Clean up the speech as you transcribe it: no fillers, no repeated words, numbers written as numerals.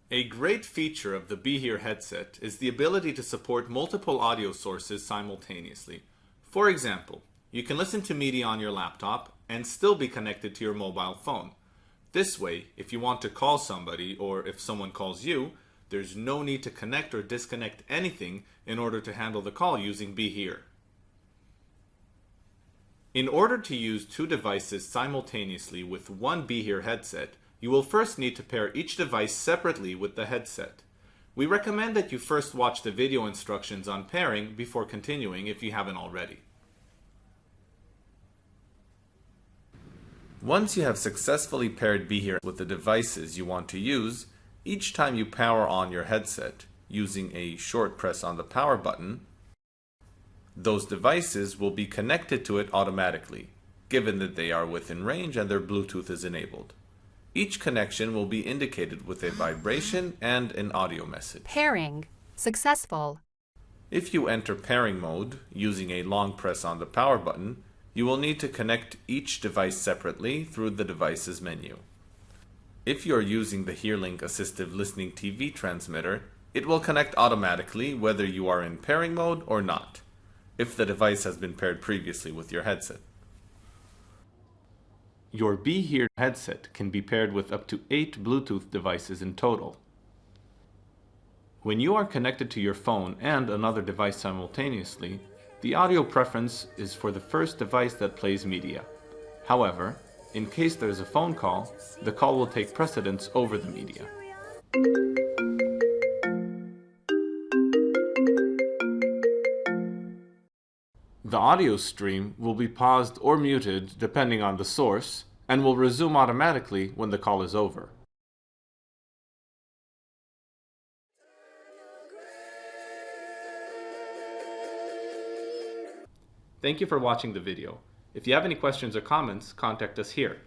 A great feature of the Be Here headset is the ability to support multiple audio sources simultaneously. For example, you can listen to media on your laptop and still be connected to your mobile phone. This way, if you want to call somebody or if someone calls you, there's no need to connect or disconnect anything in order to handle the call using Be Here. In order to use two devices simultaneously with one Be Here headset, you will first need to pair each device separately with the headset. We recommend that you first watch the video instructions on pairing before continuing if you haven't already. Once you have successfully paired Be Here with the devices you want to use, each time you power on your headset using a short press on the power button, those devices will be connected to it automatically, given that they are within range and their Bluetooth is enabled. Each connection will be indicated with a vibration and an audio message. Pairing successful. If you enter pairing mode using a long press on the power button, you will need to connect each device separately through the devices menu. If you are using the HearLink Assistive Listening TV transmitter, it will connect automatically whether you are in pairing mode or not, if the device has been paired previously with your headset. Your Be Here headset can be paired with up to 8 Bluetooth devices in total. When you are connected to your phone and another device simultaneously, the audio preference is for the first device that plays media. However, in case there is a phone call, the call will take precedence over the media. The audio stream will be paused or muted depending on the source and will resume automatically when the call is over. Thank you for watching the video. If you have any questions or comments, contact us here.